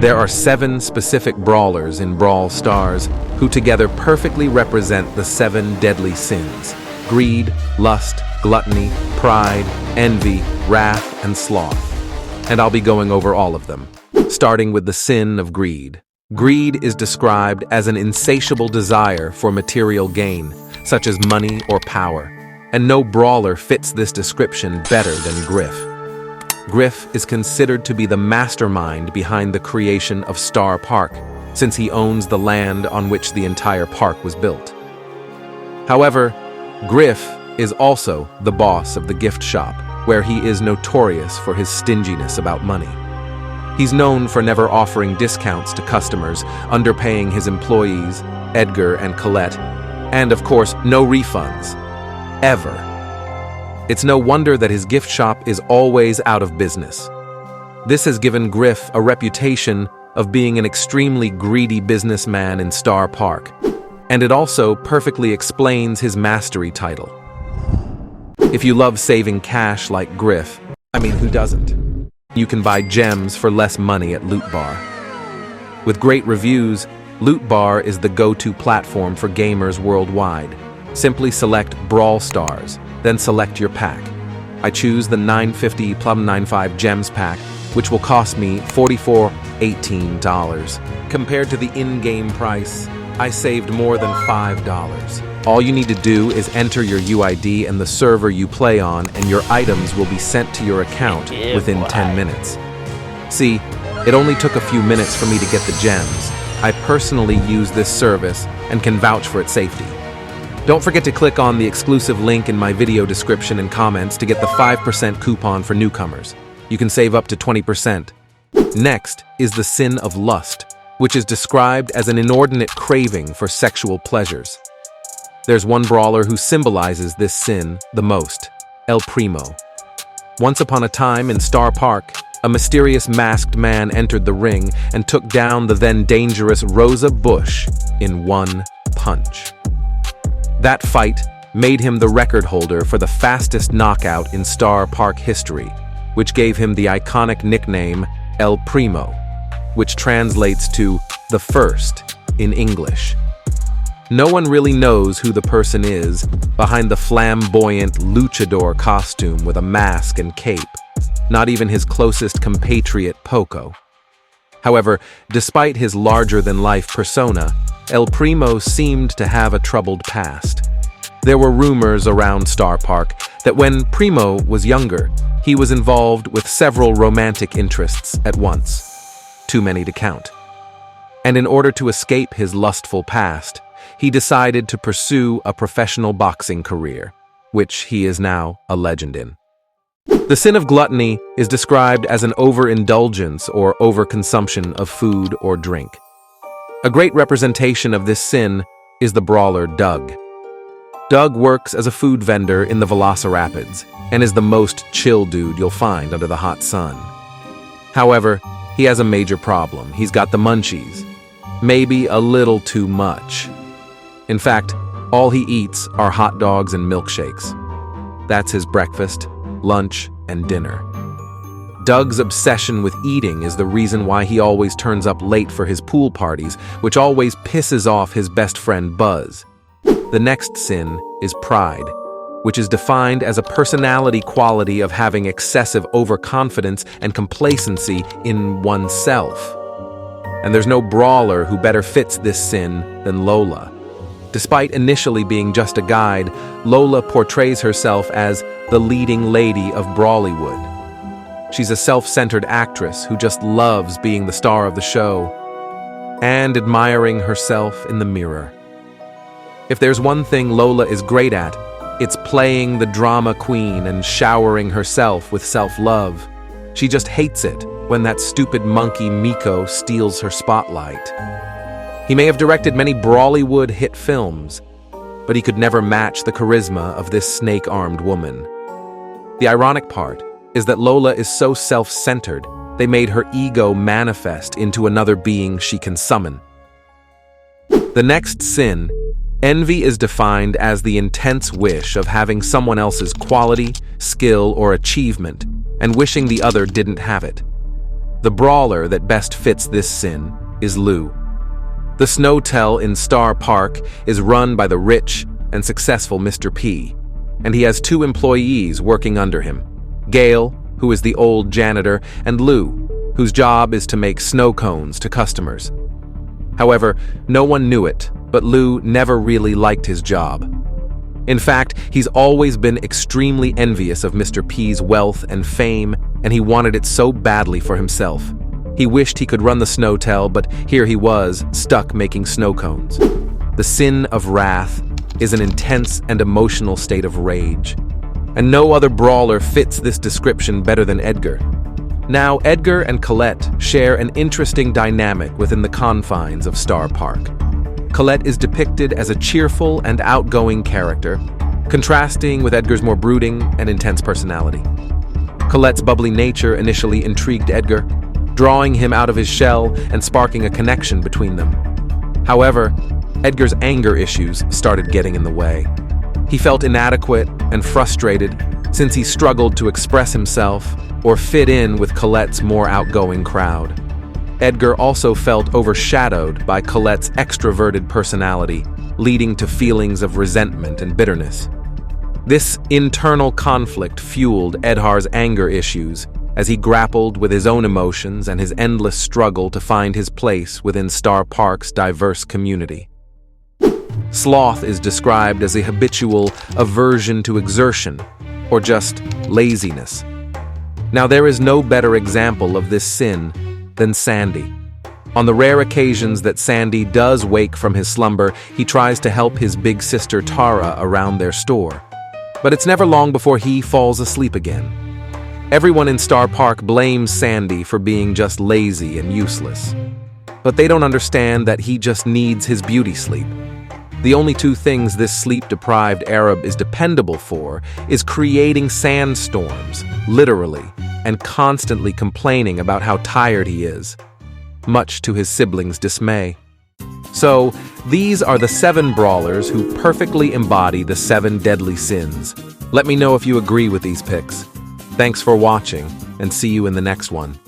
There are 7 specific brawlers in Brawl Stars who together perfectly represent the 7 deadly sins: greed, lust, gluttony, pride, envy, wrath, and sloth. And I'll be going over all of them, starting with the sin of greed. Greed is described as an insatiable desire for material gain, such as money or power, and no brawler fits this description better than Griff. Griff is considered to be the mastermind behind the creation of Star Park, since he owns the land on which the entire park was built. However, Griff is also the boss of the gift shop, where he is notorious for his stinginess about money. He's known for never offering discounts to customers, underpaying his employees, Edgar and Colette, and of course, no refunds. Ever. It's no wonder that his gift shop is always out of business. This has given Griff a reputation of being an extremely greedy businessman in Star Park, and it also perfectly explains his mastery title. If you love saving cash like Griff, who doesn't? You can buy gems for less money at Loot Bar. With great reviews, Loot Bar is the go-to platform for gamers worldwide. Simply select Brawl Stars, then select your pack. I choose the 950 Plum 95 Gems pack, which will cost me $44.18. Compared to the in-game price, I saved more than $5. All you need to do is enter your UID and the server you play on, and your items will be sent to your account within 10 minutes. See, it only took a few minutes for me to get the gems. I personally use this service and can vouch for its safety. Don't forget to click on the exclusive link in my video description and comments to get the 5% coupon for newcomers. You can save up to 20%. Next is the sin of lust, which is described as an inordinate craving for sexual pleasures. There's one brawler who symbolizes this sin the most: El Primo. Once upon a time in Star Park, a mysterious masked man entered the ring and took down the then dangerous Rosa Bush in one punch. That fight made him the record holder for the fastest knockout in Star Park history, which gave him the iconic nickname El Primo, which translates to the first in English. No one really knows who the person is behind the flamboyant luchador costume with a mask and cape, not even his closest compatriot Poco. However, despite his larger-than-life persona, El Primo seemed to have a troubled past. There were rumors around Star Park that when Primo was younger, he was involved with several romantic interests at once, too many to count. And in order to escape his lustful past, he decided to pursue a professional boxing career, which he is now a legend in. The sin of gluttony is described as an overindulgence or overconsumption of food or drink. A great representation of this sin is the brawler Doug. Doug works as a food vendor in the Velocirapids and is the most chill dude you'll find under the hot sun. However, he has a major problem. He's got the munchies. Maybe a little too much. In fact, all he eats are hot dogs and milkshakes. That's his breakfast, lunch, and dinner. Doug's obsession with eating is the reason why he always turns up late for his pool parties, which always pisses off his best friend Buzz. The next sin is pride, which is defined as a personality quality of having excessive overconfidence and complacency in oneself. And there's no brawler who better fits this sin than Lola. Despite initially being just a guide, Lola portrays herself as the leading lady of Brawlywood. She's a self-centered actress who just loves being the star of the show and admiring herself in the mirror. If there's one thing Lola is great at, it's playing the drama queen and showering herself with self-love. She just hates it when that stupid monkey Miko steals her spotlight. He may have directed many Brawlywood hit films, but he could never match the charisma of this snake-armed woman. The ironic part is that Lola is so self-centered, they made her ego manifest into another being she can summon. The next sin, envy, is defined as the intense wish of having someone else's quality, skill, or achievement, and wishing the other didn't have it. The brawler that best fits this sin is Lou. The Snowtel in Star Park is run by the rich and successful Mr. P, and he has 2 employees working under him, Gail, who is the old janitor, and Lou, whose job is to make snow cones to customers. However, no one knew it, but Lou never really liked his job. In fact, he's always been extremely envious of Mr. P's wealth and fame, and he wanted it so badly for himself. He wished he could run the Snowtel, but here he was, stuck making snow cones. The sin of wrath is an intense and emotional state of rage, and no other brawler fits this description better than Edgar. Now, Edgar and Colette share an interesting dynamic within the confines of Star Park. Colette is depicted as a cheerful and outgoing character, contrasting with Edgar's more brooding and intense personality. Colette's bubbly nature initially intrigued Edgar, drawing him out of his shell and sparking a connection between them. However, Edgar's anger issues started getting in the way. He felt inadequate and frustrated since he struggled to express himself or fit in with Colette's more outgoing crowd. Edgar also felt overshadowed by Colette's extroverted personality, leading to feelings of resentment and bitterness. This internal conflict fueled Edgar's anger issues as he grappled with his own emotions and his endless struggle to find his place within Star Park's diverse community. Sloth is described as a habitual aversion to exertion, or just laziness. Now, there is no better example of this sin than Sandy. On the rare occasions that Sandy does wake from his slumber, he tries to help his big sister Tara around their store. But it's never long before he falls asleep again. Everyone in Star Park blames Sandy for being just lazy and useless. But they don't understand that he just needs his beauty sleep. The only 2 things this sleep-deprived Arab is dependable for is creating sandstorms, literally, and constantly complaining about how tired he is, much to his siblings' dismay. So, these are the 7 brawlers who perfectly embody the 7 deadly sins. Let me know if you agree with these picks. Thanks for watching, and see you in the next one.